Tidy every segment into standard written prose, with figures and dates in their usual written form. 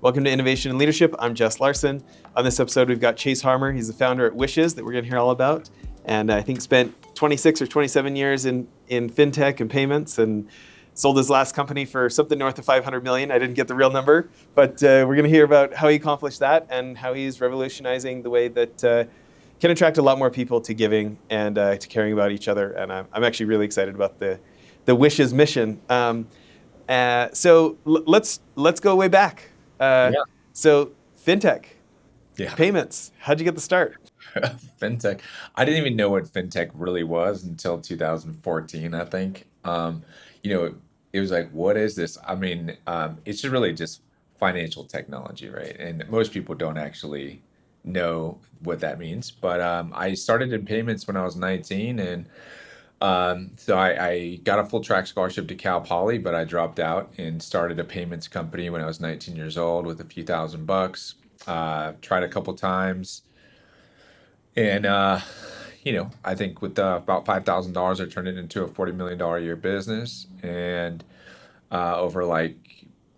Welcome to Innovation and Leadership. I'm Jess Larson. On this episode, we've got Chase Harmer. He's the founder at Wishes that we're going to hear all about. And I think spent 26 or 27 years in Fintech and payments and sold his last company for something north of 500 million. I didn't get the real number, but we're going to hear about how he accomplished that and how he's revolutionizing the way that can attract a lot more people to giving and to caring about each other. And I'm actually really excited about the Wishes mission. Let's go way back. Uh, Yeah, so fintech, yeah. payments. How'd you get the start? Fintech. I didn't even know what fintech really was until 2014, I think. You know, it was like, what is this? I mean, it's just really just financial technology, right? And most people don't actually know what that means. But I started in payments when I was 19, and so I got a full track scholarship to Cal Poly, but I dropped out and started a payments company when I was 19 years old with a few thousand bucks. Tried a couple times. And I think with about $5,000, I turned it into a $40 million a year business, and over like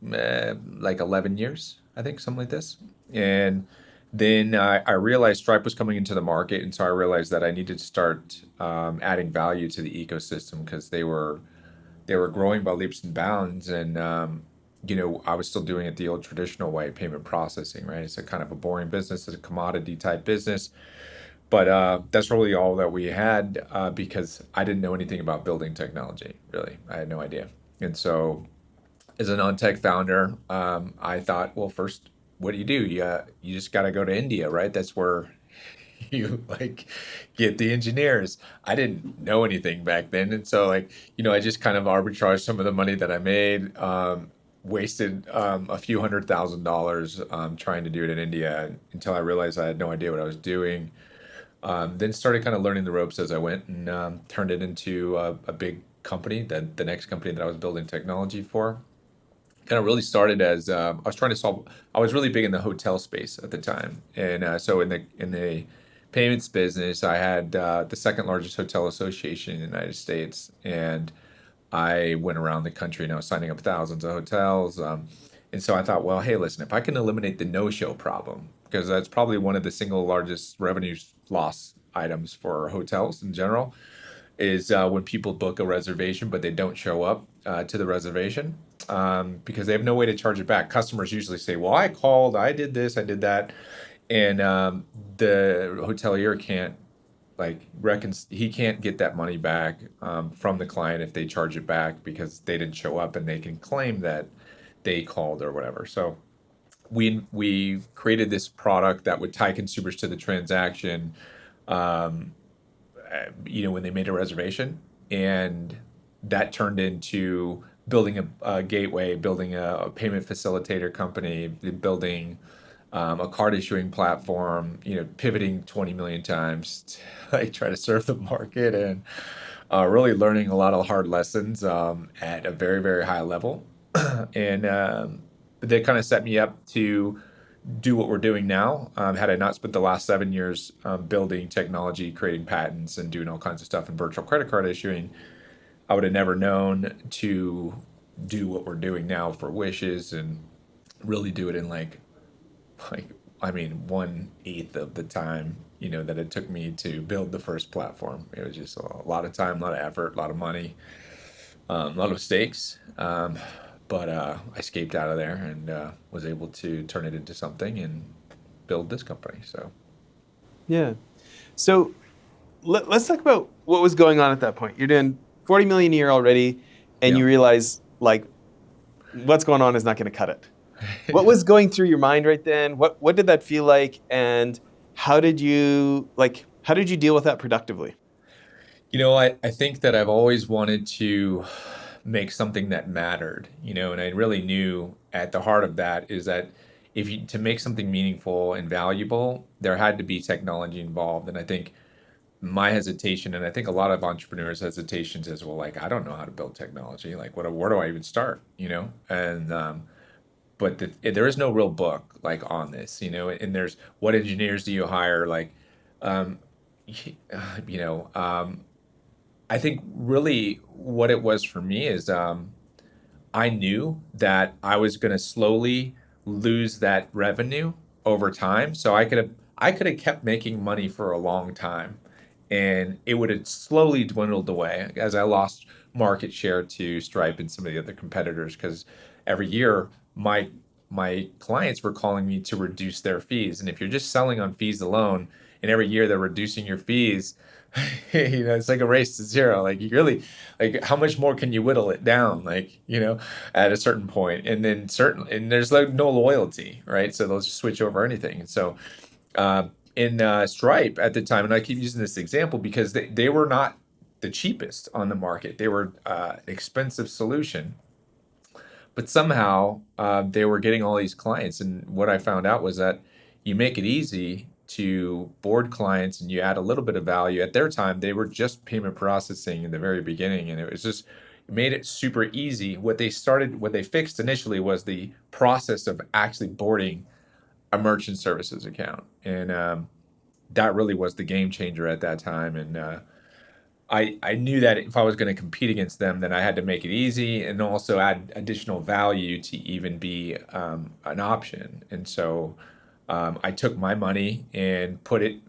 11 years, I think, something like this. And then I realized Stripe was coming into the market, and so I realized that I needed to start adding value to the ecosystem because they were growing by leaps and bounds, and I was still doing it the old traditional way, payment processing, right? It's a kind of a boring business, it's a commodity type business. But that's really all that we had because I didn't know anything about building technology, really. I had no idea. And so, as a non-tech founder, I thought, well, first, what do? You just got to go to India, right? That's where you like get the engineers. I didn't know anything back then, and so I just kind of arbitraged some of the money that I made. Wasted a few $100,000 trying to do it in India until I realized I had no idea what I was doing. Then started kind of learning the ropes as I went, and turned it into a big company, the next company that I was building technology for. Kind of really started as I was trying to solve. I was really big in the hotel space at the time, and so in the payments business, I had the second largest hotel association in the United States, and I went around the country and I was signing up thousands of hotels. And so I thought, well, hey, listen, if I can eliminate the no-show problem, because that's probably one of the single largest revenue loss items for hotels in general, is when people book a reservation but they don't show up to the reservation because they have no way to charge it back. Customers usually say, well, I called, I did this, I did that. And the hotelier can't he can't get that money back from the client if they charge it back because they didn't show up, and they can claim that they called or whatever. So we created this product that would tie consumers to the transaction, um, when they made a reservation, and that turned into building a gateway, building a payment facilitator company, building a card issuing platform, pivoting 20 million times to try to serve the market, and really learning a lot of hard lessons at a very, very high level. And they kind of set me up to do what we're doing now. Had I not spent the last 7 years building technology, creating patents, and doing all kinds of stuff in virtual credit card issuing, I would have never known to do what we're doing now for Wishes and really do it in like I mean 1/8 of the time that it took me to build the first platform. It was just a lot of time, a lot of effort, a lot of money, a lot of mistakes. But I escaped out of there and was able to turn it into something and build this company. So Yeah. So let's talk about what was going on at that point. You're doing 40 million a year already, and yeah. you realize like what's going on is not going to cut it. What was going through your mind right then? What did that feel like, and how did you deal with that productively? I think that I've always wanted to make something that mattered, and I really knew at the heart of that is that if you to make something meaningful and valuable, there had to be technology involved. And I think my hesitation, and I think a lot of entrepreneurs' hesitations is, well, like, I don't know how to build technology. Like, where do I even start? And but there is no real book like on this, and there's what engineers do you hire? Like, um, you know, I think really what it was for me is I knew that I was going to slowly lose that revenue over time. So I could have kept making money for a long time, and it would have slowly dwindled away as I lost market share to Stripe and some of the other competitors, because every year my clients were calling me to reduce their fees. And if you're just selling on fees alone, and every year they're reducing your fees, it's like a race to zero. Like, you really, like, how much more can you whittle it down? Like, at a certain point, and then and there's like no loyalty, right? So they'll just switch over anything. And so, uh, in Stripe at the time, and I keep using this example because they were not the cheapest on the market. They were an expensive solution, but somehow they were getting all these clients. And what I found out was that you make it easy to board clients and you add a little bit of value. At their time, they were just payment processing in the very beginning, and it made it super easy. What they fixed initially was the process of actually boarding a merchant services account. And that really was the game changer at that time. And I knew that if I was going to compete against them, then I had to make it easy and also add additional value to even be an option. And so I took my money and put it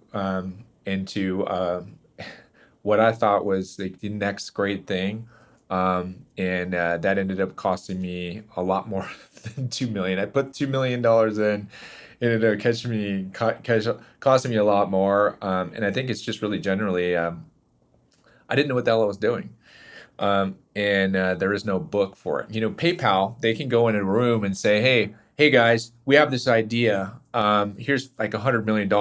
into what I thought was like the next great thing. And that ended up costing me a lot more than 2 million. I put $2 million in. It ended up costing me a lot more. And I think it's just really generally, I didn't know what the hell I was doing. And there is no book for it. PayPal, they can go in a room and say, hey guys, we have this idea. Here's like $100 million,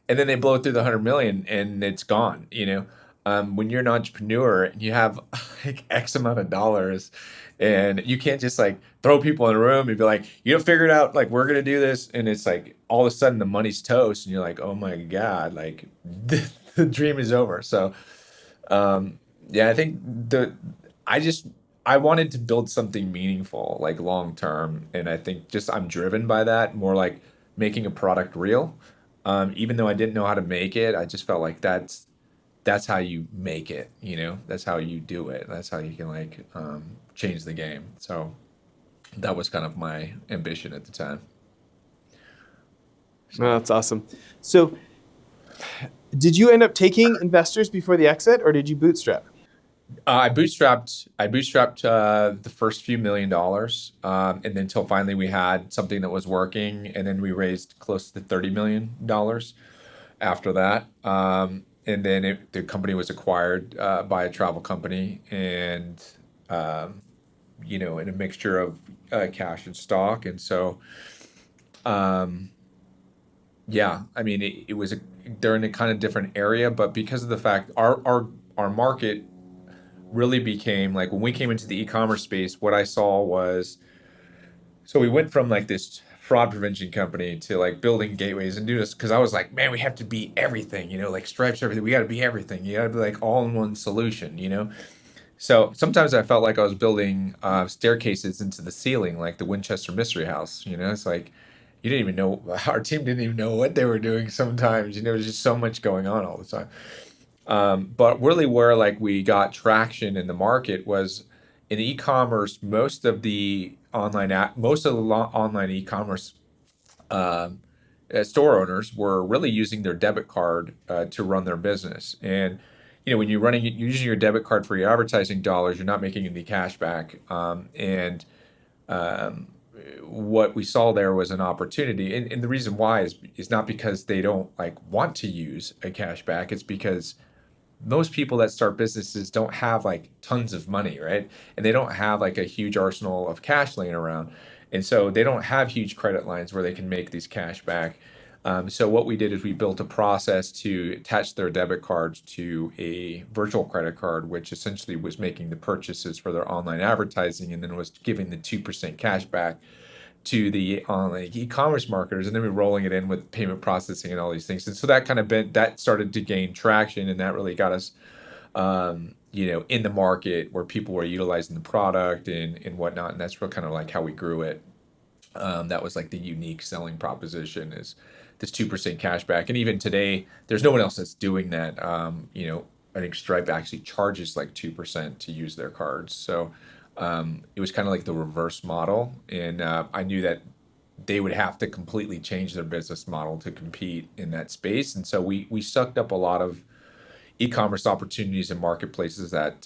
and then they blow through the 100 million and it's gone. When you're an entrepreneur and you have like X amount of dollars, and you can't just like throw people in a room and be like, figure it out, like, we're gonna do this, and it's like all of a sudden the money's toast, and you're like, oh my God, like the dream is over. So yeah, I think I just I wanted to build something meaningful, like long term, and I think just I'm driven by that more, like making a product real. Even though I didn't know how to make it, I just felt like that's how you make it. That's how you do it. That's how you can like change the game. So that was kind of my ambition at the time. No, So. that's awesome. So, did you end up taking investors before the exit, or did you bootstrap? I bootstrapped the first few $1 million, and then until finally we had something that was working, and then we raised close to $30 million after that. And then the company was acquired by a travel company, and um, in a mixture of cash and stock. And so, um, yeah, I mean, it was they're in a kind of different area, but because of the fact our market really became like, when we came into the e-commerce space, what I saw was, so we went from like this fraud prevention company to like building gateways and do this, because I was like, man, we have to be everything, like Stripes, everything. We got to be everything. You got to be like all in one solution. So sometimes I felt like I was building staircases into the ceiling, like the Winchester Mystery House. It's like you didn't even know, our team didn't even know what they were doing sometimes. There's just so much going on all the time. But really, where like we got traction in the market was in e-commerce. Most of the online e-commerce um, store owners were really using their debit card to run their business. And when you're using your debit card for your advertising dollars, you're not making any cash back. And um, what we saw there was an opportunity, and the reason why is not because they don't like want to use a cash back. It's because most people that start businesses don't have like tons of money, right? And they don't have like a huge arsenal of cash laying around. And so they don't have huge credit lines where they can make these cash back. So what we did is we built a process to attach their debit cards to a virtual credit card, which essentially was making the purchases for their online advertising, and then was giving the 2% cash back to the online e-commerce marketers, and then we're rolling it in with payment processing and all these things. And so that started to gain traction, and that really got us, in the market where people were utilizing the product and whatnot. And that's real kind of like how we grew it. That was like the unique selling proposition, is this 2% cash back. And even today, there's no one else that's doing that. I think Stripe actually charges like 2% to use their cards. So it was kind of like the reverse model. And I knew that they would have to completely change their business model to compete in that space. And so we sucked up a lot of e-commerce opportunities and marketplaces that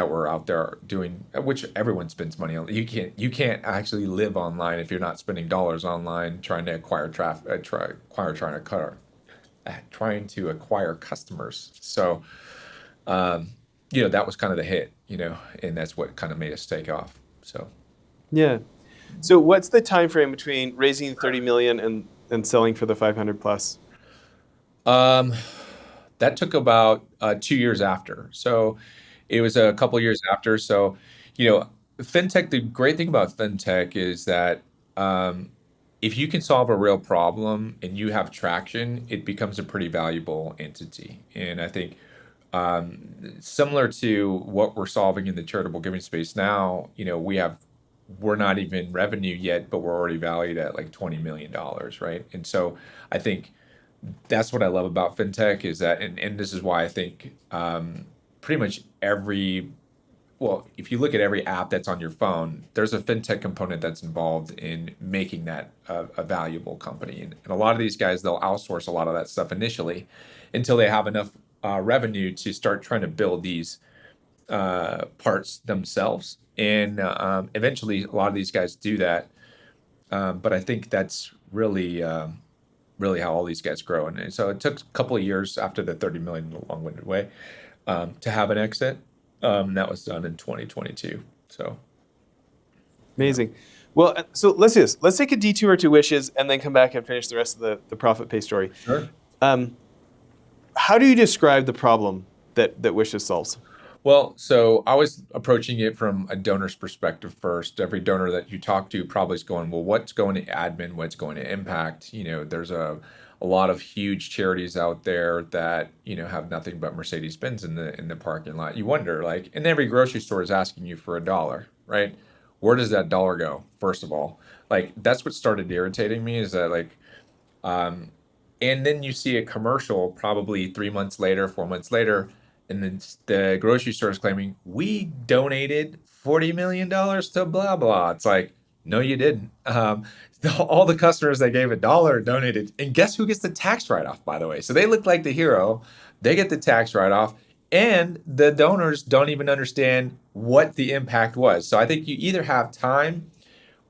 were out there doing, which everyone spends money on. You can't actually live online if you're not spending dollars online trying to acquire traffic, trying to acquire customers. So um, that was kind of the hit, and that's what kind of made us take off. So Yeah. So what's the time frame between raising 30 million and selling for the 500 plus? um, that took about 2 years after. So it was a couple years after. So, fintech, the great thing about fintech is that um, if you can solve a real problem and you have traction, it becomes a pretty valuable entity. And I think similar to what we're solving in the charitable giving space now, we're not even revenue yet, but we're already valued at like $20 million, right? And so I think that's what I love about fintech is that, and this is why I think pretty much if you look at every app that's on your phone, there's a fintech component that's involved in making that a valuable company. And a lot of these guys, they'll outsource a lot of that stuff initially until they have enough revenue to start trying to build these parts themselves. And eventually, a lot of these guys do that. But I think that's really how all these guys grow. And so it took a couple of years after the 30 million, a long-winded way, to have an exit. That was done in 2022. So, yeah. Amazing. Well, so let's do this. Let's take a detour to Wishes and then come back and finish the rest of the profit pay story. Sure. Um, how do you describe the problem that Wishes solves? Well, so I was approaching it from a donor's perspective first. Every donor that you talk to probably is going, well, what's going to admin? What's going to impact? There's a lot of huge charities out there that, have nothing but Mercedes Benz in the parking lot. You wonder, like, and every grocery store is asking you for a dollar, right? Where does that dollar go, first of all? Like, that's what started irritating me is that, like, um, and then you see a commercial probably 3 months later, 4 months later, and then the grocery store is claiming we donated $40 million to blah blah. It's like, no, you didn't. All the customers that gave a dollar donated, and guess who gets the tax write-off, by the way? So they look like the hero. They get the tax write-off, and the donors don't even understand what the impact was. So I think you either have time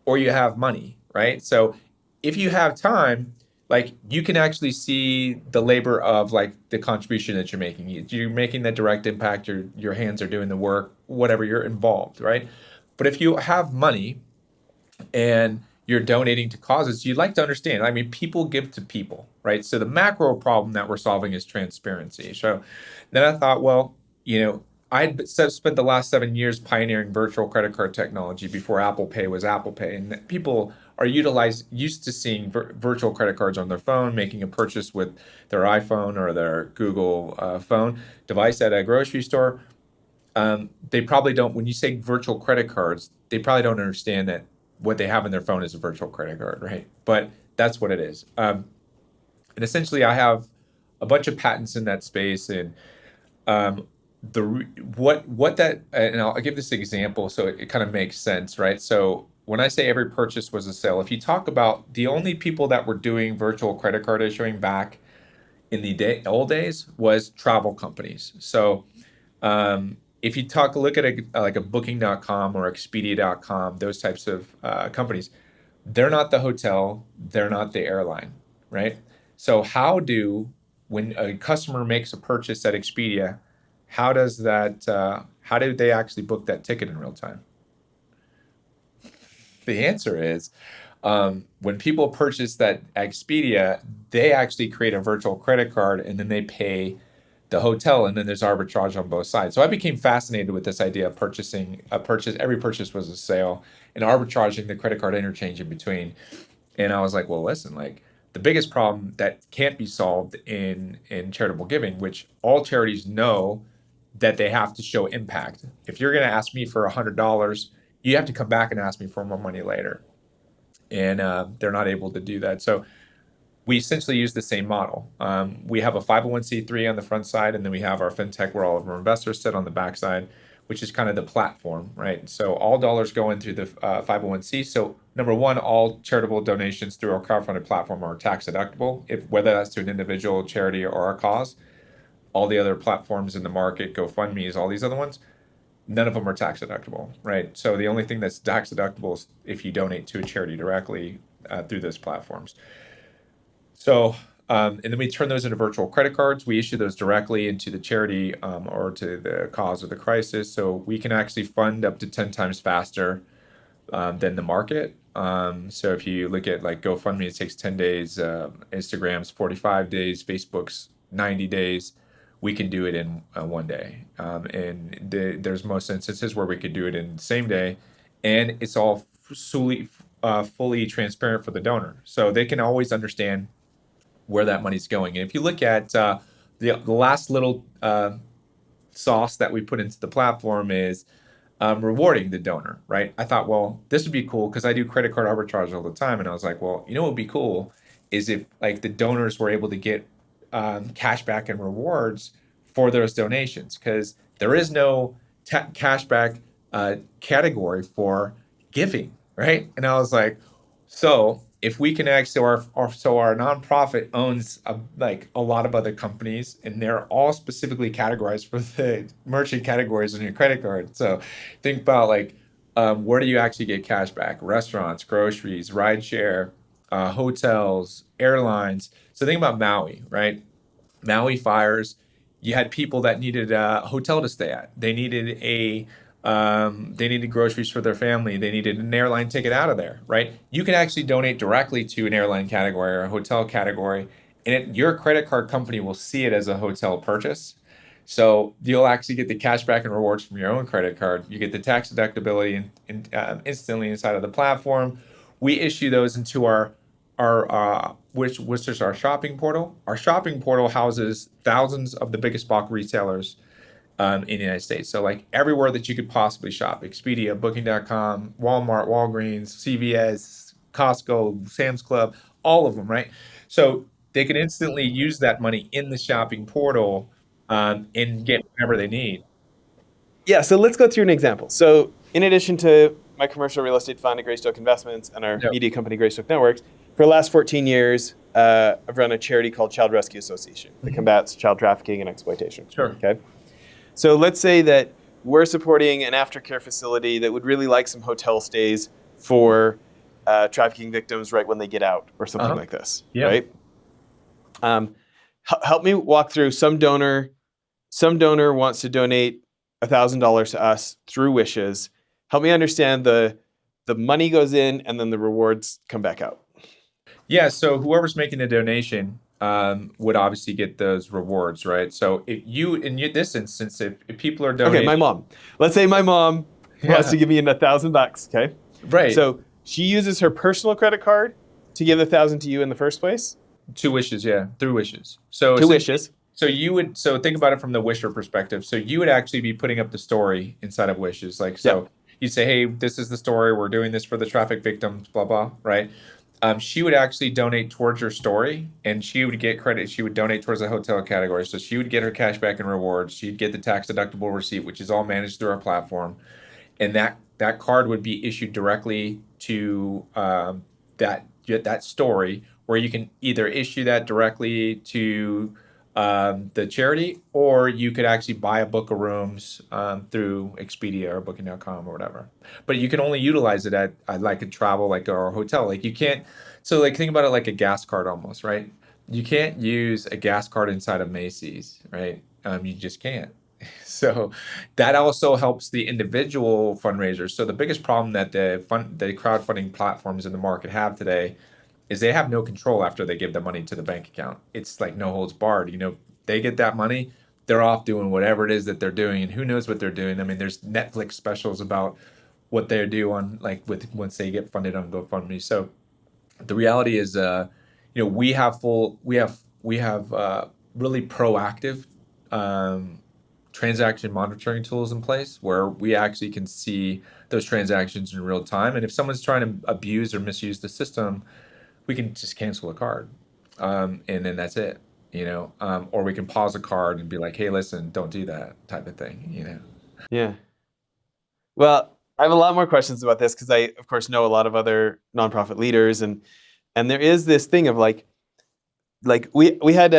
or you have money, right? So if you have time, like you can actually see the labor of like the contribution that you're making. You're making the direct impact, your hands are doing the work, whatever, you're involved, right? But if you have money and you're donating to causes, you'd like to understand. I mean, people give to people, right? So the macro problem that we're solving is transparency. So then I thought, well, I'd spent the last 7 years pioneering virtual credit card technology before Apple Pay was Apple Pay, and people are used to seeing virtual credit cards on their phone, making a purchase with their iPhone or their Google phone device at a grocery store. They probably don't, when you say virtual credit cards, they probably don't understand that what they have in their phone is a virtual credit card, right? But that's what it is. And essentially, I have a bunch of patents in that space, and um, what that, and I'll give this example so it kind of makes sense, right? So when I say every purchase was a sale, if you talk about the only people that were doing virtual credit card issuing back in the old days was travel companies. So if you look at like a booking.com or expedia.com, those types of companies, they're not the hotel, they're not the airline, right? So when a customer makes a purchase at Expedia, how do they actually book that ticket in real time? The answer is when people purchase that Expedia, they actually create a virtual credit card and then they pay the hotel, and then there's arbitrage on both sides. So I became fascinated with this idea of purchasing a purchase. Every purchase was a sale, and arbitraging the credit card interchange in between. And I was like, well, listen, like the biggest problem that can't be solved in charitable giving, which all charities know that they have to show impact. If you're going to ask me for $100, you have to come back and ask me for more money later, and they're not able to do that. So we essentially use the same model. We have a 501c3 on the front side, and then we have our fintech where all of our investors sit on the back side. which is kind of the platform, right? So all dollars go in through the 501c. So number one, all charitable donations through our crowdfunded platform are tax deductible, if whether that's to an individual, charity, or a cause. All the other platforms in the market, GoFundMe's, all these other ones, none of them are tax deductible, right? So the only thing that's tax deductible is if you donate to a charity directly through those platforms. So, and then we turn those into virtual credit cards. We issue those directly into the charity or to the cause of the crisis. So we can actually fund up to 10 times faster than the market. So if you look at like GoFundMe, it takes 10 days, Instagram's 45 days, Facebook's 90 days. We can do it in 1 day. There's most instances where we could do it in the same day, and it's all fully transparent for the donor. So they can always understand where that money's going. And if you look at the last little sauce that we put into the platform is rewarding the donor, right? I thought, well, this would be cool because I do credit card arbitrage all the time, and I was like, well, you know what would be cool is if like the donors were able to get cash back and rewards for those donations because there is no cash back category for giving, right? And I was like, so if we can actually, so our nonprofit owns like a lot of other companies, and they're all specifically categorized for the merchant categories on your credit card. So think about like where do you actually get cash back? Restaurants, groceries, rideshare, hotels, airlines. So think about Maui, right? Maui fires, you had people that needed a hotel to stay at. They needed groceries for their family. They needed an airline ticket out of there, right? You can actually donate directly to an airline category or a hotel category, and your credit card company will see it as a hotel purchase. So you'll actually get the cash back and rewards from your own credit card. You get the tax deductibility instantly inside of the platform. We issue those into which is our shopping portal. Our shopping portal houses thousands of the biggest box retailers in the United States. So like everywhere that you could possibly shop, Expedia, Booking.com, Walmart, Walgreens, CVS, Costco, Sam's Club, all of them, right? So they can instantly use that money in the shopping portal and get whatever they need. Yeah, so let's go through an example. So, in addition to my commercial real estate fund at Greystoke Investments and our Yep. media company Greystoke Networks, for the last 14 years, I've run a charity called Child Rescue Association that Mhm. combats child trafficking and exploitation. Sure. Okay, so let's say that we're supporting an aftercare facility that would really like some hotel stays for trafficking victims right when they get out, or something Uh-huh. like this, Yeah. right? Um, Help me walk through some donor wants to donate $1,000 to us through Wishes. Help me understand the money goes in and then the rewards come back out. Yeah, so whoever's making the donation would obviously get those rewards, right? So if you, this instance, if people are Okay, donating, my mom. Let's say my mom wants yeah, to give me $1,000. Okay, right, so she uses her personal credit card to give 1,000 to you in the first place. two wishes, yeah, through wishes. So To essentially, Wishes. so think about it from the wisher perspective. So you would actually be putting up the story inside of wishes, like so. Yep. You say, hey, this is the story. We're doing this for the traffic victims, blah blah, right? She would actually donate towards your story, and she would get credit. She would donate towards the hotel category, so she would get her cash back and rewards. She'd get the tax deductible receipt, which is all managed through our platform, and that card would be issued directly to that story, where you can either issue that directly to the charity, or you could actually buy a book of rooms through Expedia or Booking.com or whatever. But you can only utilize it at like a travel, like or a hotel. Like you can't. So like think about it like a gas card almost, right? You can't use a gas card inside of Macy's, right? You just can't. So that also helps the individual fundraisers. So the biggest problem that the crowdfunding platforms in the market have today is they have no control after they give the money to the bank account. It's like no holds barred. They get that money, they're off doing whatever it is that they're doing, and who knows what they're doing. I mean, there's Netflix specials about what they do on like with once they get funded on GoFundMe. So the reality is, we have really proactive um, transaction monitoring tools in place where we actually can see those transactions in real time. And if someone's trying to abuse or misuse the system, we can just cancel a card, and then that's it. Or we can pause a card and be like, "Hey, listen, don't do that," type of thing. Yeah. Well, I have a lot more questions about this because I, of course, know a lot of other nonprofit leaders, and there is this thing of like we had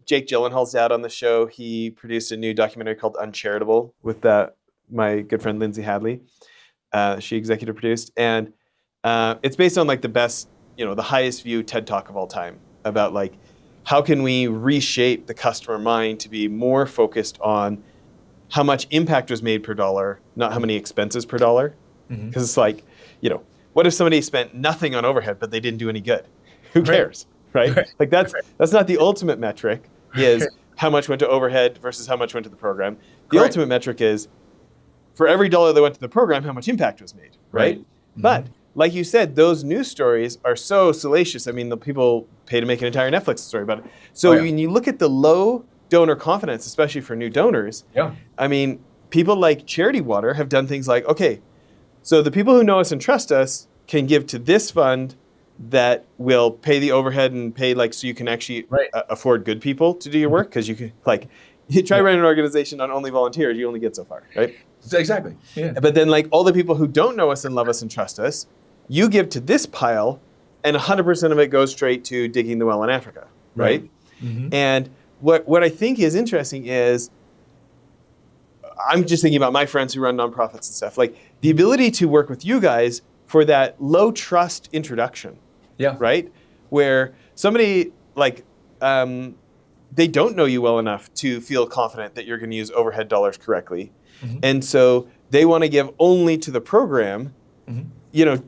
Jake Gyllenhaal's dad on the show. He produced a new documentary called Uncharitable with my good friend Lindsay Hadley. She executive produced, and it's based on like the best, the highest view TED Talk of all time about like how can we reshape the customer mind to be more focused on how much impact was made per dollar, not how many expenses per dollar. Mm-hmm. Because it's like, what if somebody spent nothing on overhead but they didn't do any good? Who Right. cares, right? Right. Like that's not the ultimate metric. Right. Is how much went to overhead versus how much went to the program. The Right. ultimate metric is for every dollar that went to the program, how much impact was made, right? Right. Mm-hmm. But like you said, those news stories are so salacious. I mean, the people pay to make an entire Netflix story about it. Oh So yeah. when you look at the low donor confidence, especially for new donors, Yeah. I mean, people like Charity Water have done things like, okay, so the people who know us and trust us can give to this fund that will pay the overhead and pay like so you can actually Right. afford good people to do your work because you can like you try Yeah. running an organization on only volunteers, you only get so far, right? Exactly. Yeah. But then like all the people who don't know us and love us and trust us, you give to this pile, and 100% of it goes straight to digging the well in Africa, Right. right? Mm-hmm. And what I think is interesting is I'm just thinking about my friends who run nonprofits and stuff. Like the ability to work with you guys for that low trust introduction, Yeah. right? Where somebody like they don't know you well enough to feel confident that you're going to use overhead dollars correctly, Mm-hmm. and so they want to give only to the program. Mm-hmm. You know,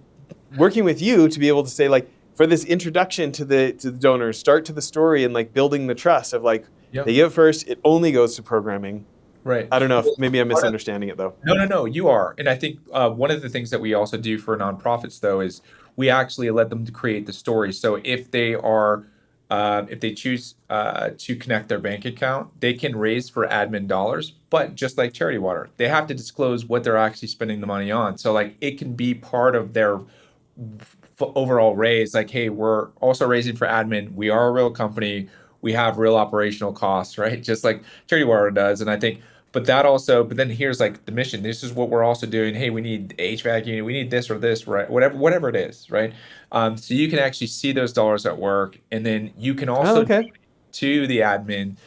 working with you to be able to say like for this introduction to the donors, start to the story and like building the trust of like Yep. they give first, it only goes to programming. Right. I don't know if Well, maybe I'm part of misunderstanding it though. No, no, no, you are. And I think one of the things that we also do for nonprofits, though, is we actually let them to create the story. So if they choose to connect their bank account, they can raise for admin dollars. But just like Charity Water, they have to disclose what they're actually spending the money on. So like it can be part of their overall raise. Like, hey, we're also raising for admin. We are a real company. We have real operational costs, right? Just like Charity Water does. And I think but then here's like the mission. This is what we're also doing. Hey, we need HVAC unit, we need this or this, right? Whatever it is, right? So you can actually see those dollars at work, and then you can Oh, also okay. to the admin,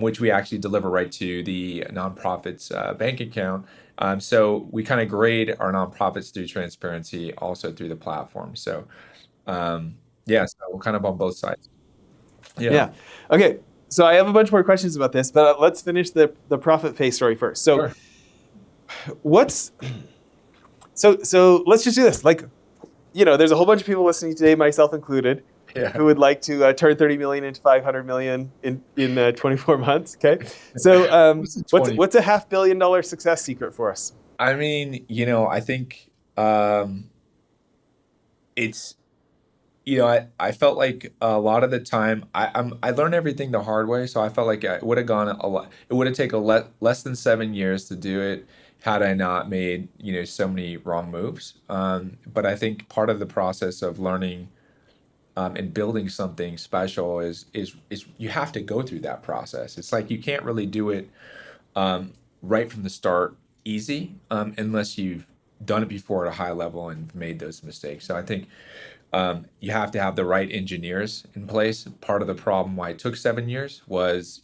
which we actually deliver right to the nonprofit's bank account. So we kind of grade our nonprofits through transparency, also through the platform. So yeah, so we're kind of on both sides. Yeah, Yeah. Okay. So I have a bunch more questions about this, but let's finish the profit pay story first. So sure. what's so let's just do this. Like, there's a whole bunch of people listening today, myself included, Yeah. who would like to turn 30 million into 500 million in 24 months. Okay. So What's the what's 20? what's a $500 million success secret for us? I mean, I think it's I felt like a lot of the time I learned everything the hard way, so I felt like it would have gone a lot. It would have taken less than 7 years to do it had I not made so many wrong moves. But I think part of the process of learning and building something special is you have to go through that process. It's like you can't really do it right from the start easy unless you've done it before at a high level and made those mistakes. So I think you have to have the right engineers in place. Part of the problem why it took 7 years was,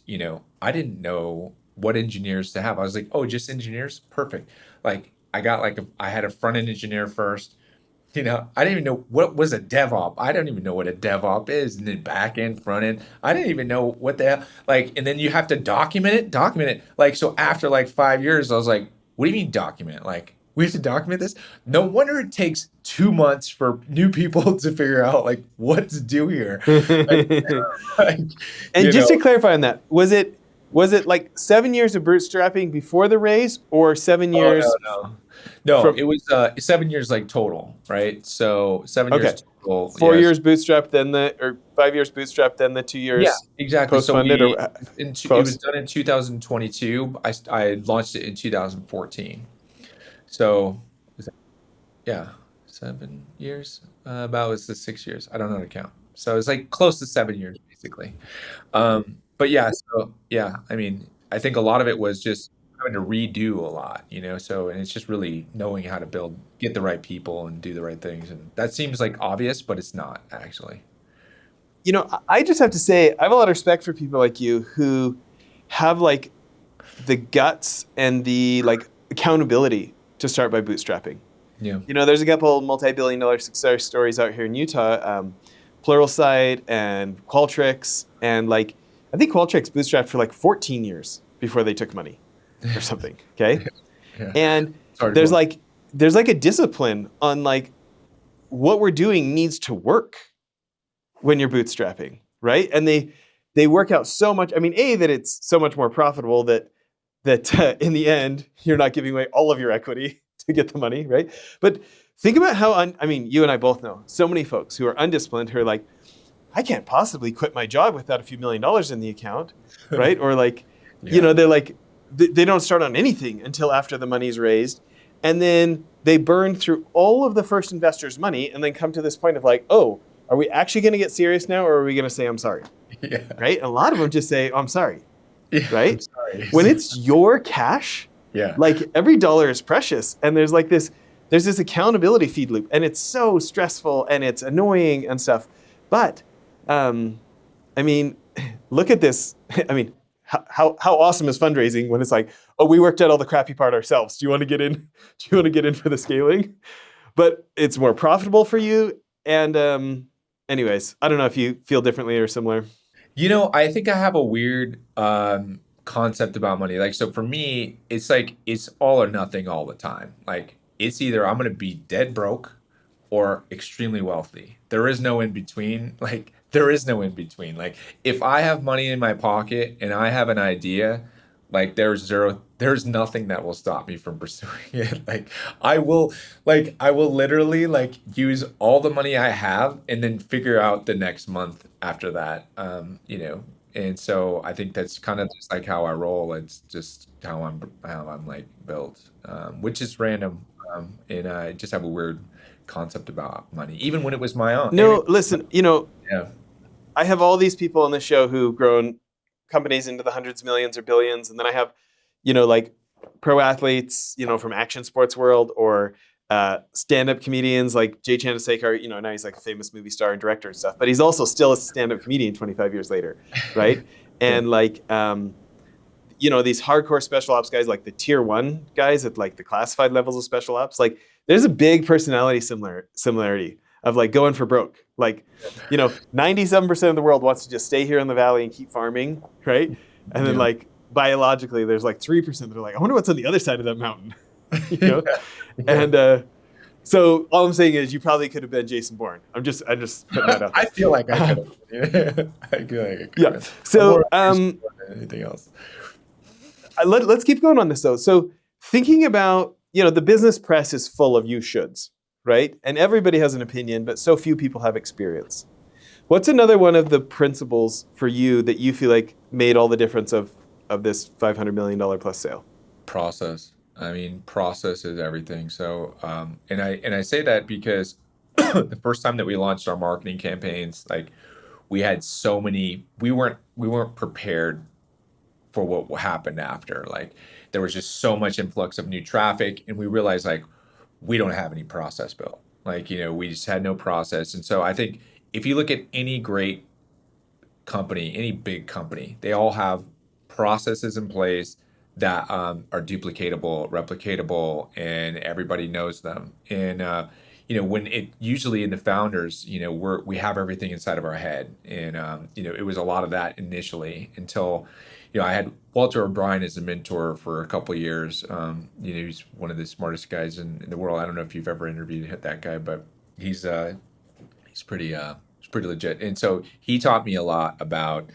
I didn't know what engineers to have. I was like, oh, just engineers? Perfect. Like I had a front end engineer first. I didn't even know what was a DevOps. I don't even know what a DevOps is. And then back end, front end. I didn't even know what the hell. Like, and then you have to document it. Like, so after like 5 years, I was like, what do you mean document it? Like, we have to document this? No wonder it takes 2 months for new people to figure out like what to do here. Like, And like, just to clarify on that, was it like 7 years of bootstrapping before the raise, or seven oh no, years no. No, from it was 7 years like total, right? So 7 years okay, total. four Yes. years bootstrap, then or 5 years bootstrap, then the two Yeah, years exactly. post So funded or it was post? done in 2022. I launched it in 2014. So was that- yeah, 7 years. About was the 6 years. I don't know how to count. So it's like close to 7 years basically. But yeah, so yeah, I mean, I think a lot of it was just having to redo a lot, so, and it's just really knowing how to get the right people and do the right things. And that seems like obvious, but it's not actually. I just have to say, I have a lot of respect for people like you who have like the guts and the like accountability to start by bootstrapping. Yeah. There's a couple multi-billion-dollar success stories out here in Utah, Pluralsight and Qualtrics, and like I think Qualtrics bootstrapped for like 14 years before they took money or something. Okay, Yeah. and It's hard there's work. like there's like a discipline on like what we're doing needs to work when you're bootstrapping, right? And they work out so much. I mean, that it's so much more profitable that in the end you're not giving away all of your equity to get the money, right? But think about how I mean, you and I both know so many folks who are undisciplined who are like, I can't possibly quit my job without a few $1 million in the account, right? Or like, Yeah. they're like they don't start on anything until after the money's raised, and then they burn through all of the first investors' money, and then come to this point of like, oh, are we actually going to get serious now, or are we going to say I'm sorry, Yeah. right? And a lot of them just say, I'm sorry, Yeah. I'm right? sorry. When it's your cash, Yeah. like every dollar is precious, and there's this accountability feed loop, and it's so stressful and it's annoying and stuff. But I mean, look at this. I mean, how awesome is fundraising when it's like, oh, we worked out all the crappy part ourselves. Do you want to get in? Do you want to get in for the scaling? But it's more profitable for you. And anyways, I don't know if you feel differently or similar. I think I have a weird concept about money. Like, so for me, it's like it's all or nothing all the time. Like, it's either I'm gonna be dead broke or extremely wealthy. There is no in between. Like, there is no in between. Like, if I have money in my pocket and I have an idea, like there's nothing that will stop me from pursuing it. I will I will literally use all the money I have and then figure out the next month after that. And so I think that's kind of just like how I roll. It's just how I'm like built, which is random. And I just have a weird concept about money, even when it was my own. And No, listen, yeah, I have all these people on the show who've grown companies into the hundreds of millions or billions, and then I have, like pro athletes, from action sports world, or stand-up comedians like Jay Chandrasekhar. Now he's like a famous movie star and director and stuff, but he's also still a stand-up comedian 25 years later, right? yeah, And like, these hardcore special ops guys, like the tier one guys at like the classified levels of special ops, like there's a big personality similarity of like going for broke. Like, 97% of the world wants to just stay here in the valley and keep farming, right? And then yeah. like biologically, there's like 3% that are like, I wonder what's on the other side of that mountain, you know? Yeah, yeah. And so all I'm saying is you probably could have been Jason Bourne. I'm just putting that out I there. feel like I could Uh, have. I feel like I could have yeah. been. I'm more So Jason Bourne than anything else. let's keep going on this though. So thinking about, the business press is full of you shoulds, right? And everybody has an opinion, but so few people have experience. What's another one of the principles for you that you feel like made all the difference of this $500 million plus sale? Process. I mean, process is everything. So, and I say that because the first time that we launched our marketing campaigns, like we had so many, we weren't prepared for what happened after. Like there was just so much influx of new traffic, and we realized like we don't have any process built. Like, we just had no process. And so I think if you look at any great company, any big company, they all have processes in place that are duplicatable, replicatable, and everybody knows them. And when it usually in the founders, we have everything inside of our head, and it was a lot of that initially until I had Walter O'Brien as a mentor for a couple of years. He's one of the smartest guys in the world. I don't know if you've ever interviewed that guy, but he's pretty legit. And so he taught me a lot about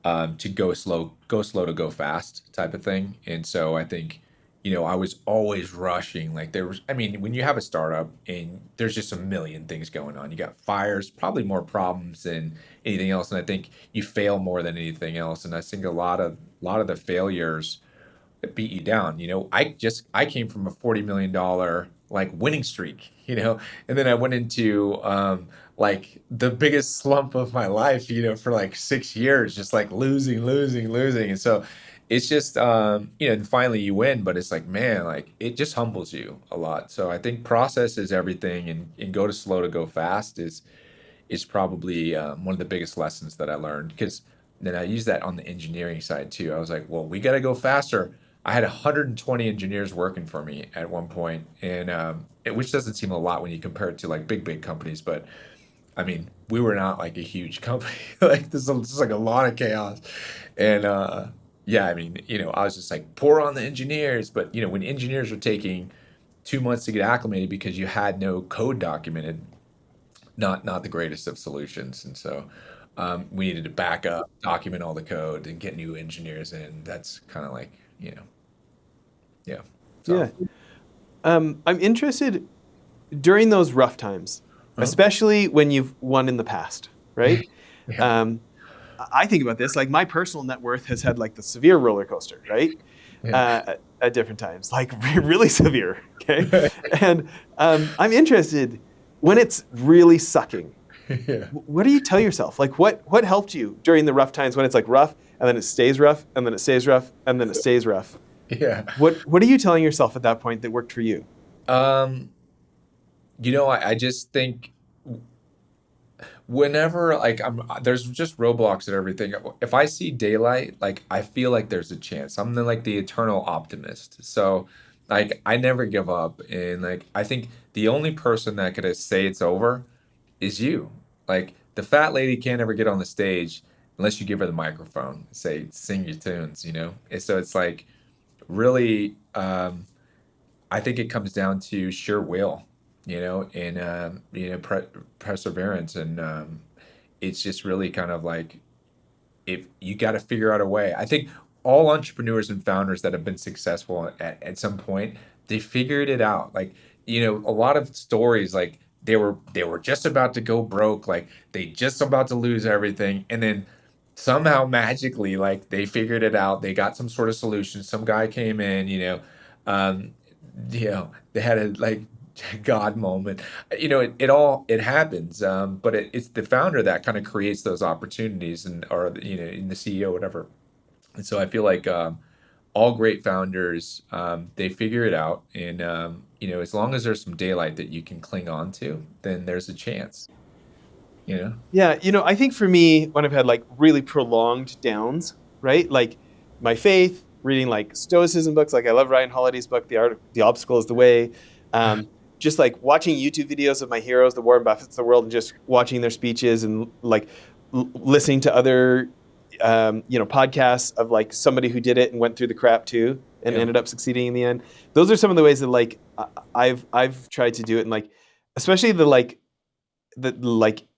to go slow to go fast type of thing. And so I think, I was always rushing. Like I mean, when you have a startup and there's just a million things going on, you got fires, probably more problems than anything else. And I think you fail more than anything else. And I think a lot of the failures that beat you down. I came from a $40 million like winning streak, and then I went into like the biggest slump of my life, for like 6 years, just like losing, losing, losing. And so it's just and finally you win, but it's like, man, like it just humbles you a lot. So I think process is everything, and go to slow to go fast is probably one of the biggest lessons that I learned. Because then I use that on the engineering side too. I was like, well, we got to go faster. I had 120 engineers working for me at one point, and which doesn't seem a lot when you compare it to like big companies, but I mean, we were not like a huge company. Like this is like a lot of chaos. And yeah, I mean, I was just like, pour on the engineers. But when engineers are taking 2 months to get acclimated because you had no code documented, not the greatest of solutions. And so we needed to back up, document all the code, and get new engineers in. That's kind of like, yeah. So Yeah. I'm interested during those rough times, huh? especially when you've won in the past, right? Yeah. Um, I think about this like my personal net worth has had like the severe roller coaster, right? Yeah. At different times, like really severe. Okay, and I'm interested when it's really sucking. Yeah. What do you tell yourself? Like what helped you during the rough times when it's like rough and then it stays rough and then it stays rough and then it stays rough? Yeah. What are you telling yourself at that point that worked for you? Um, I just think whenever like there's just roadblocks and everything. If I see daylight, like I feel like there's a chance. I'm like the eternal optimist. So like I never give up, and like I think the only person that could say it's over is you. Like the fat lady can't ever get on the stage unless you give her the microphone, say sing your tunes. And so it's like really I think it comes down to sheer will, and perseverance, and it's just really kind of like if you got to figure out a way. I think all entrepreneurs and founders that have been successful at some point, they figured it out. Like, a lot of stories like they were just about to go broke, like they just about to lose everything, and then somehow magically like they figured it out. They got some sort of solution. Some guy came in, um, they had a like God moment. It happens, but it's the founder that kind of creates those opportunities, and or in the CEO, whatever. And so I feel like all great founders, they figure it out, and as long as there's some daylight that you can cling on to, then there's a chance. You know? Yeah, I think for me, when I've had like really prolonged downs, right? Like my faith, reading like Stoicism books, like I love Ryan Holiday's book, The Obstacle is the Way. Just like watching YouTube videos of my heroes, the Warren Buffett's of the world, and just watching their speeches and like listening to other, podcasts of like somebody who did it and went through the crap too and Yeah. ended up succeeding in the end. Those are some of the ways that like I've tried to do it, and like especially the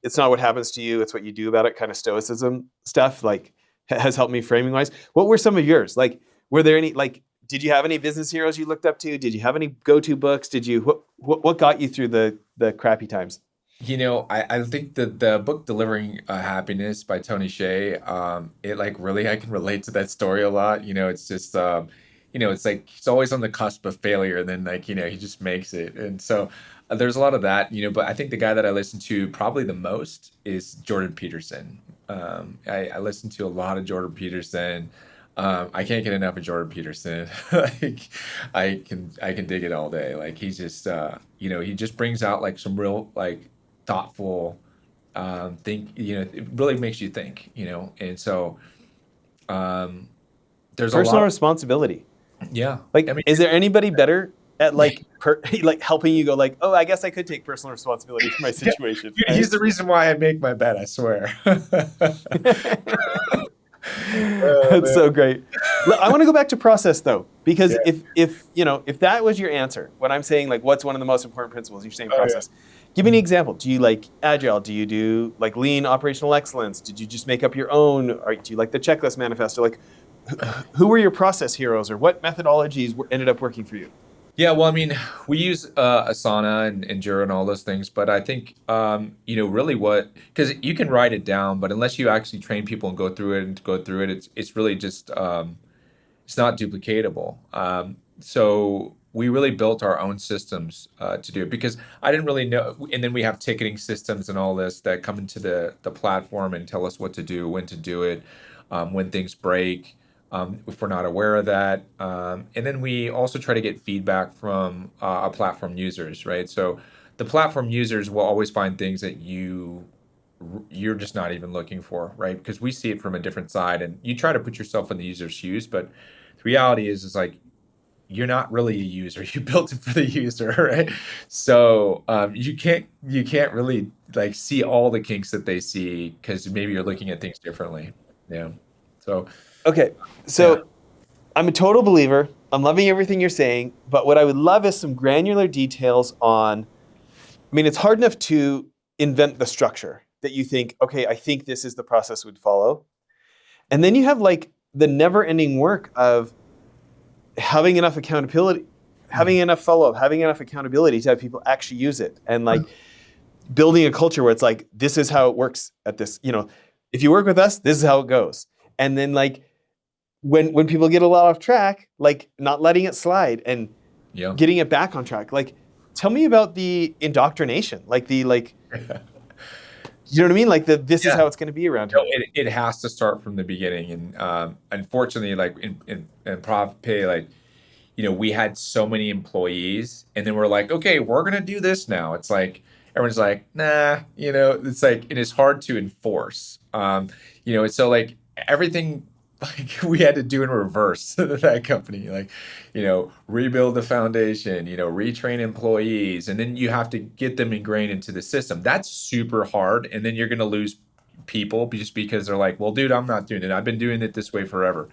it's not what happens to you, it's what you do about it kind of stoicism stuff like has helped me framing wise. What were some of yours? Like were there any like did you have any business heroes you looked up to? Did you have any go-to books? Did you what got you through the crappy times? I think that the book Delivering Happiness by Tony Hsieh, it like really I can relate to that story a lot. It's just it's like he's always on the cusp of failure, and then like, he just makes it. And so there's a lot of that, but I think the guy that I listen to probably the most is Jordan Peterson. I listen to a lot of Jordan Peterson. I can't get enough of Jordan Peterson. Like I can dig it all day. Like he's just he just brings out like some real like thoughtful think it really makes you think, and so um there's a Personal lot. responsibility. Yeah, I Like mean, is there anybody better at like like helping you go like, oh, I guess I could take personal responsibility for my yeah, situation, dude, right? he's the reason why I make my bed, I swear. Oh That's man. so great. I want to go back to process though, because Yeah. if that was your answer, when I'm saying like what's one of the most important principles, you're saying Oh yeah. process. Give me an example. Do you like agile? Do you do like lean operational excellence? Did you just make up your own? Or do you like the checklist manifesto? Like who were your process heroes, or what methodologies ended up working for you? Yeah, well, I mean, we use Asana and Jira and all those things, but I think really because you can write it down, but unless you actually train people and go through it, it's really just it's not duplicatable. So we really built our own systems to do it because I didn't really know. And then we have ticketing systems and all this that come into the platform and tell us what to do, when to do it, when things break. if we're not aware of that. And then we also try to get feedback from our platform users, right? So the platform users will always find things that you're just not even looking for, right? Because we see it from a different side, and you try to put yourself in the user's shoes, but the reality is like you're not really a user. You built it for the user, right? So you can't really like see all the kinks that they see because maybe you're looking at things differently. Yeah. So Okay, yeah. so I'm a total believer. I'm loving everything you're saying, but what I would love is some granular details on. I mean, it's hard enough to invent the structure that you think, okay, I think this is the process we'd follow. And then you have like the never ending work of having enough accountability, having enough follow up, having enough accountability to have people actually use it. And like building a culture where it's like, this is how it works at this, if you work with us, this is how it goes. And then like when people get a lot off track, like not letting it slide and Yeah. getting it back on track. Like, tell me about the indoctrination, like the like, you know what I mean? Like the this is Yeah. how it's going to be around No, here. it has to start from the beginning. And unfortunately, like in Prov Pay, like we had so many employees, and then we're like, okay, we're gonna do this now. It's like everyone's like, nah, it's like it is hard to enforce. And so like everything like we had to do in reverse that company, like, rebuild the foundation, retrain employees, and then you have to get them ingrained into the system. That's super hard, and then you're gonna lose people just because they're like, well, dude, I'm not doing it. I've been doing it this way forever.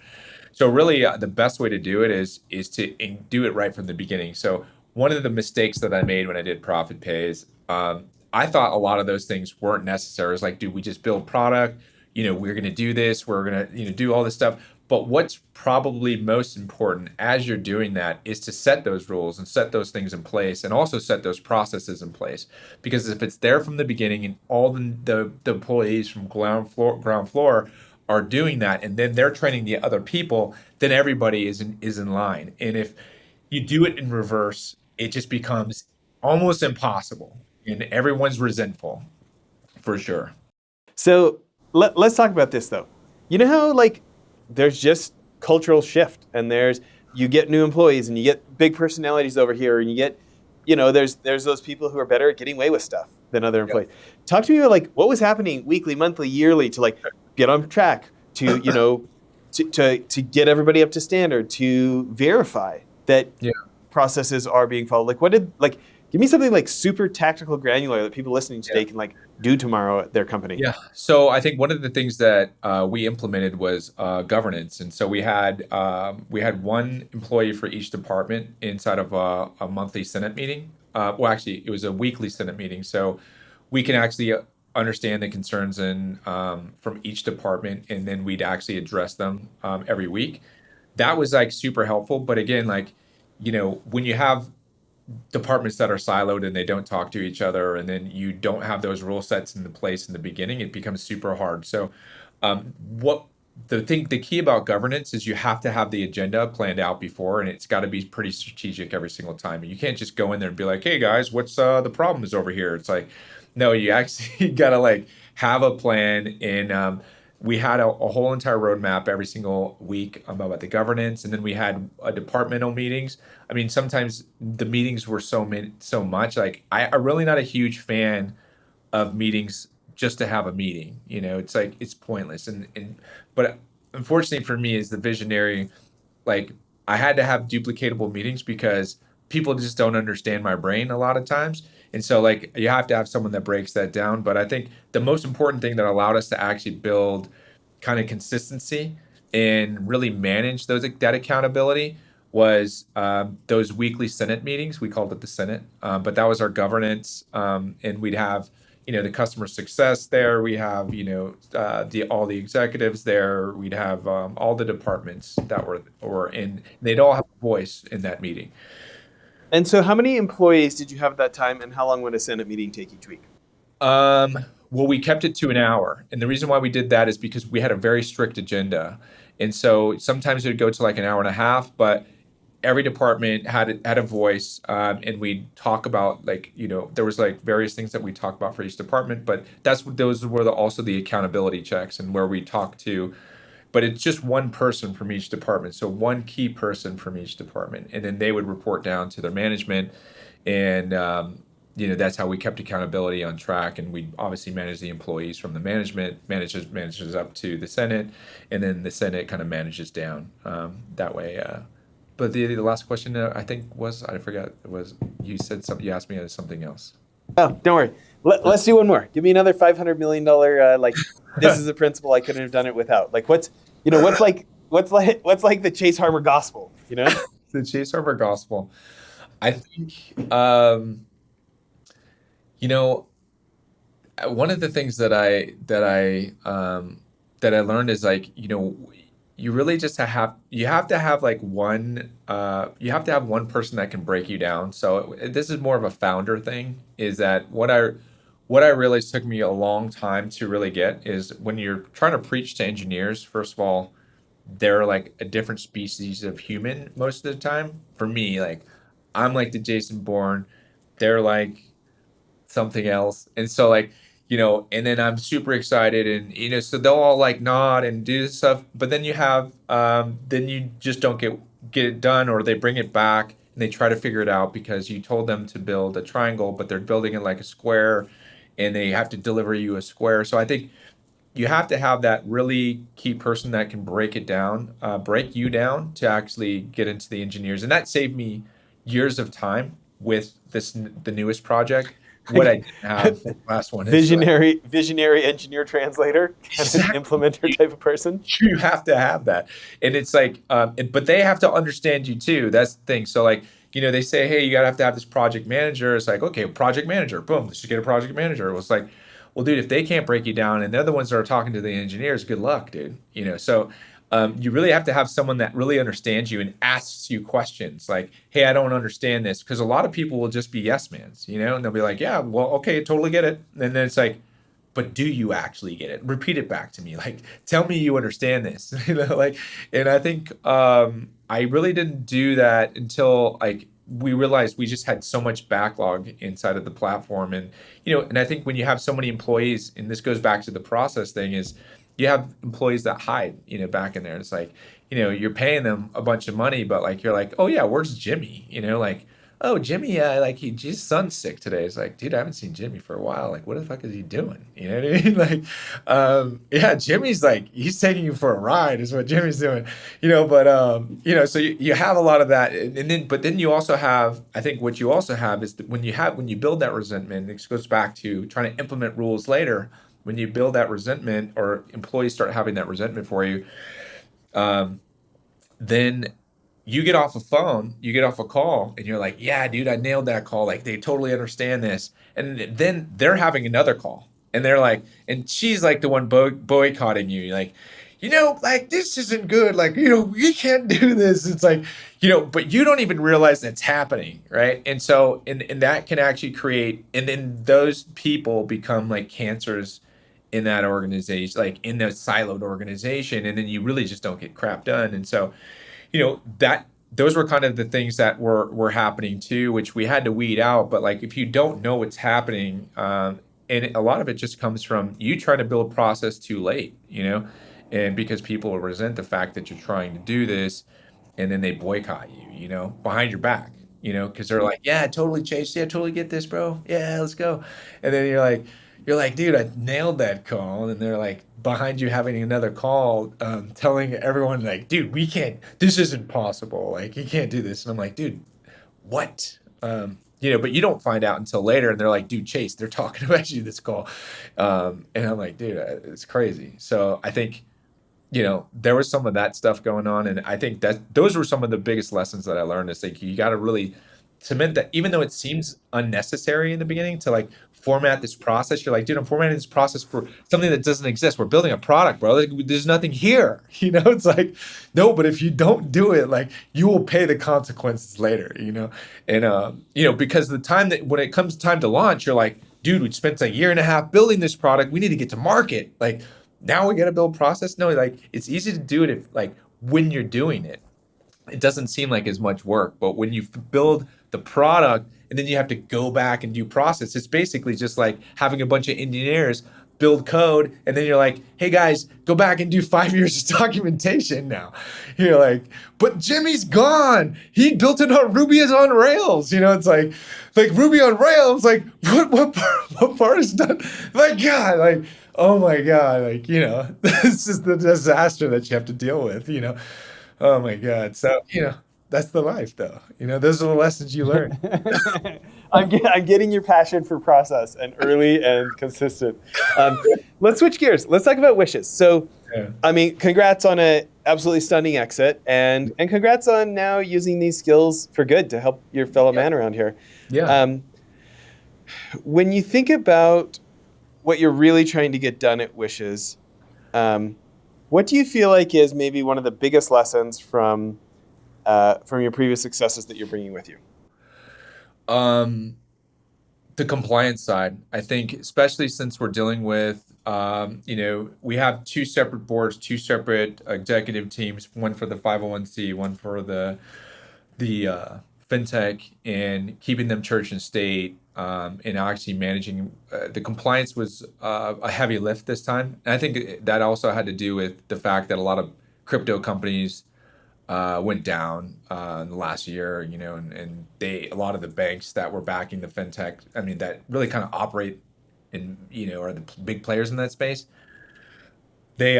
So really, the best way to do it is to do it right from the beginning. So one of the mistakes that I made when I did Profit Pays, I thought a lot of those things weren't necessary. It's like, dude, we just build product. We're going to do this. We're going to do all this stuff. But what's probably most important as you're doing that is to set those rules and set those things in place, and also set those processes in place. Because if it's there from the beginning and all the employees from ground floor are doing that, and then they're training the other people, then everybody is in line. And if you do it in reverse, it just becomes almost impossible, and everyone's resentful for sure. So let's talk about this though. You know how like there's just cultural shift and you get new employees and you get big personalities over here and you get there's those people who are better at getting away with stuff than other Yep. employees. Talk to me about like what was happening weekly, monthly, yearly to like get on track to to get everybody up to standard to verify that Yeah. processes are being followed. Like what did like give me something like super tactical granular that people listening Yeah. today can like do tomorrow at their company. Yeah. So I think one of the things that we implemented was governance, and so we had one employee for each department inside of a monthly Senate meeting. Well, actually, it was a weekly Senate meeting, so we can actually understand the concerns from each department, and then we'd actually address them every week. That was like super helpful. But again, like when you have departments that are siloed and they don't talk to each other, and then you don't have those rule sets in the place in the beginning, it becomes super hard. So what the key about governance is you have to have the agenda planned out before, and it's got to be pretty strategic every single time. You can't just go in there and be like, hey guys, what's the problem is over here. It's like, no, you actually got to like have a plan. And we had a whole entire roadmap every single week about the governance, and then we had departmental meetings. I mean, sometimes the meetings were so much. Like I'm really not a huge fan of meetings just to have a meeting. It's like it's pointless. But unfortunately for me, as the visionary, like I had to have duplicatable meetings because people just don't understand my brain a lot of times. And so like you have to have someone that breaks that down. But I think the most important thing that allowed us to actually build kind of consistency and really manage that accountability was those weekly Senate meetings. We called it the Senate, but that was our governance, and we'd have the customer success there. We have the all the executives there. We'd have all the departments that were in. They'd all have a voice in that meeting. And so, how many employees did you have at that time, and how long would a Senate meeting take each week? Um, well, we kept it to an hour, and the reason why we did that is because we had a very strict agenda, and so sometimes it would go to like an hour and a half, but every department had a voice, and we talk about like there was like various things that we talked about for each department, but those were also the accountability checks, and where we talk to but it's just one person from each department. So one key person from each department, and then they would report down to their management, and that's how we kept accountability on track. And we obviously manage the employees from the management, manages up to the Senate, and then the Senate kind of manages down that way. But the last question I think was, I forgot, was you said something, you asked me something else. Oh, don't worry. Let's do one more. Give me another $500 million. Like, this is a principle I couldn't have done it without. Like, what's like the Chase Harmer gospel? The Chase Harbor Gospel. I think, you know, one of the things that I learned is like, you really just have to have like one person that can break you down. So this is more of a founder thing, is that what I realized took me a long time to really get is when you're trying to preach to engineers, first of all, they're like a different species of human most of the time. For me, like I'm like the Jason Bourne, they're like something else. And so like, and then I'm super excited, and so they'll all like nod and do this stuff, but then then you just don't get it done, or they bring it back and they try to figure it out because you told them to build a triangle, but they're building it like a square, and they have to deliver you a square. So I think you have to have that really key person that can break you down to actually get into the engineers. And that saved me years of time with the newest project. What I didn't have for the last one is like, Visionary engineer translator, kind of exactly. implementer type of person. You have to have that, and it's like but they have to understand you too. That's the thing. So like, they say, hey, you gotta have to have this project manager. It's like, okay, project manager, boom, let's just get a project manager. It was like, well, dude, if they can't break you down and they're the ones that are talking to the engineers, good luck, dude. So you really have to have someone that really understands you and asks you questions like, hey, I don't understand this, because a lot of people will just be yes mans, and they'll be like, yeah, well, okay, totally get it. And then it's like, but do you actually get it? Repeat it back to me. Like, tell me you understand this. Like, and I think I really didn't do that until like we realized we just had so much backlog inside of the platform. And and I think when you have so many employees, and this goes back to the process thing, is you have employees that hide, back in there. It's like, you're paying them a bunch of money, but like you're like, oh yeah, where's Jimmy? Like, oh, Jimmy, like his son's sick today. It's like, dude, I haven't seen Jimmy for a while. Like, what the fuck is he doing? You know what I mean? Like, yeah, Jimmy's like, he's taking you for a ride is what Jimmy's doing, but, so you have a lot of that. But then you also have, I think what you also have is that when you build that resentment, this goes back to trying to implement rules later. When you build that resentment, or employees start having that resentment for you, um, then you get off a call, and you're like, yeah, dude, I nailed that call. Like, they totally understand this. And then they're having another call, and they're like, and she's like the one boycotting you. You're like, like, this isn't good. Like, we can't do this. It's like, but you don't even realize that's happening. Right. And so, and that can actually create, and then those people become like cancers in that organization, like in the siloed organization. And then you really just don't get crap done. And so, that those were kind of the things that were happening too, which we had to weed out. But like, if you don't know what's happening, and a lot of it just comes from you trying to build process too late, and because people resent the fact that you're trying to do this, and then they boycott you, behind your back, because they're like, yeah, totally, Chase, yeah, totally get this, bro, yeah, let's go. And then you're like, dude, I nailed that call. And they're like behind you having another call, telling everyone like, dude, we can't, this isn't possible. Like, you can't do this. And I'm like, dude, what? But you don't find out until later. And they're like, dude, Chase, they're talking about you this call. And I'm like, dude, it's crazy. So I think, there was some of that stuff going on. And I think that those were some of the biggest lessons that I learned, is like, you got to really cement that, even though it seems unnecessary in the beginning to like format this process. You're like, dude, I'm formatting this process for something that doesn't exist. We're building a product, bro. Like, there's nothing here. It's like, no, but if you don't do it, like, you will pay the consequences later, and because the time that when it comes time to launch, you're like, dude, we spent a year and a half building this product. We need to get to market. Like, now we got to build process. No, like, it's easy to do it if like when you're doing it, it doesn't seem like as much work. But when you build the product and then you have to go back and do process, it's basically just like having a bunch of engineers build code, and then you're like, hey guys, go back and do 5 years of documentation now. You're like, but Jimmy's gone. He built it on Ruby is on Rails. It's like Ruby on Rails. Like what part is done? Like God, like oh my God, like this is the disaster that you have to deal with. Oh my God. So that's the life, though. Those are the lessons you learn. I'm getting your passion for process and early and consistent. Let's switch gears. Let's talk about wishes. So, Yeah. I mean, congrats on a absolutely stunning exit, and congrats on now using these skills for good to help your fellow Yeah. man around here. Yeah. Um, when you think about what you're really trying to get done at Wishes, um, what do you feel like is maybe one of the biggest lessons from your previous successes that you're bringing with you? Um, the compliance side, I think, especially since we're dealing with, we have two separate boards, two separate executive teams, one for the 501c, one for the fintech, and keeping them church and state, and actually managing the compliance was a heavy lift this time. And I think that also had to do with the fact that a lot of crypto companies went down in the last year, and a lot of the banks that were backing the fintech, I mean, that really kind of operate in, are the big players in that space. They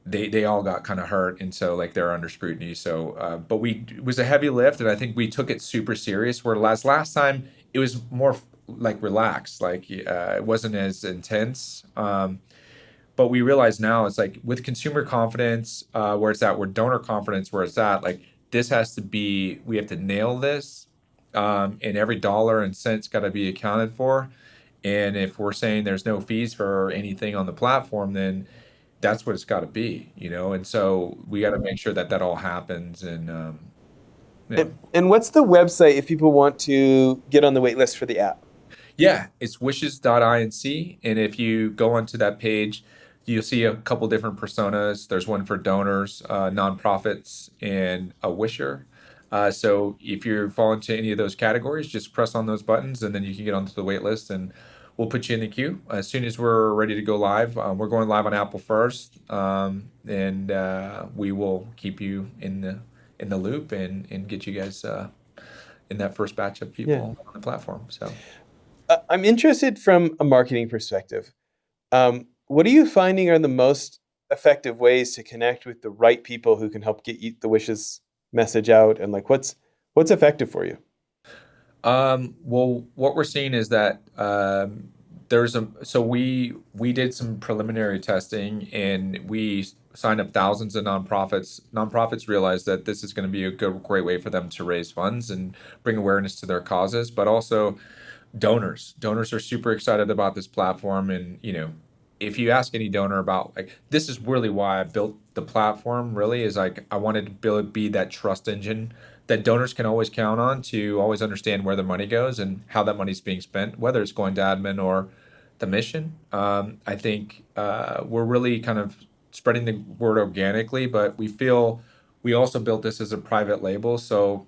they all got kind of hurt, and so like they're under scrutiny. So, but it was a heavy lift, and I think we took it super serious. Where last time it was more like relaxed, like it wasn't as intense. But we realize now it's like with consumer confidence, where it's at, with donor confidence, where it's at, like this has to be, we have to nail this, and every dollar and cent's got to be accounted for. And if we're saying there's no fees for anything on the platform, then that's what it's got to be. And so we got to make sure that that all happens. And yeah. And what's the website if people want to get on the wait list for the app? Yeah, it's wishes.inc. And if you go onto that page, you'll see a couple different personas. There's one for donors, nonprofits, and a wisher. So if you fall into any of those categories, just press on those buttons and then you can get onto the wait list and we'll put you in the queue. As soon as we're ready to go live, we're going live on Apple first. And we will keep you in the loop and get you guys in that first batch of Yeah. people on the platform. So. I'm interested from a marketing perspective. What are you finding are the most effective ways to connect with the right people who can help get you the wishes message out? And like, what's effective for you? Well, what we're seeing is that so we did some preliminary testing and we signed up thousands of nonprofits. Nonprofits realized that this is going to be a great way for them to raise funds and bring awareness to their causes, but also donors are super excited about this platform. And if you ask any donor about, like, this is really why I built the platform, really is like I wanted to be that trust engine that donors can always count on to always understand where their money goes and how that money's being spent, whether it's going to admin or the mission. I think we're really kind of spreading the word organically, but we feel we also built this as a private label. So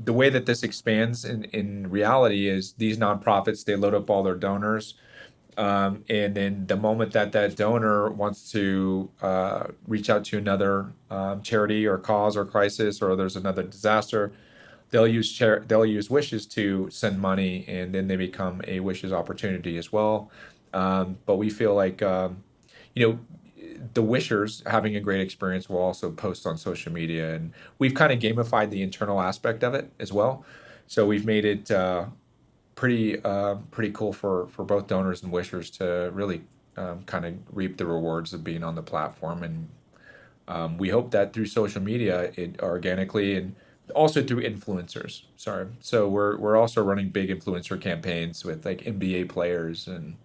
the way that this expands in reality is these nonprofits, they load up all their donors. And then the moment that that donor wants to reach out to another charity or cause or crisis, or there's another disaster, they'll use Wishes to send money, and then they become a Wishes opportunity as well. But we feel like you know the wishers having a great experience will also post on social media, and we've kind of gamified the internal aspect of it as well. So we've made it pretty cool for both donors and wishers to really kind of reap the rewards of being on the platform. And we hope that through social media, it organically, and also through influencers. Sorry, so we're also running big influencer campaigns with like NBA players and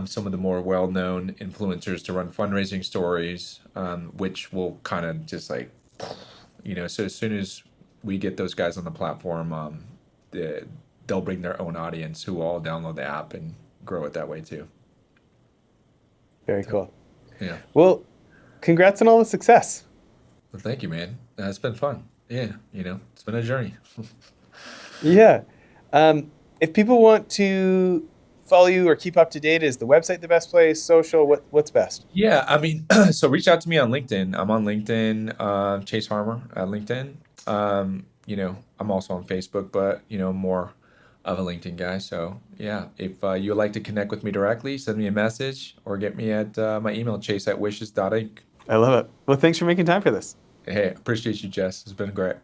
some of the more well-known influencers to run fundraising stories, which will kind of just like, so as soon as we get those guys on the platform, the, they'll bring their own audience who will all download the app and grow it that way too. Very So, cool. yeah. Well, congrats on all the success. Well, thank you, man. It's been fun. Yeah, it's been a journey. Yeah. If people want to follow you or keep up to date? Is the website the best place? Social? What's best? Yeah, I mean, so reach out to me on LinkedIn. I'm on LinkedIn, Chase Harmer at LinkedIn. I'm also on Facebook, but more of a LinkedIn guy. So yeah, if you'd like to connect with me directly, send me a message or get me at my email, chase@wishes.inc. I love it. Well, thanks for making time for this. Hey, appreciate you, Jess. It's been great.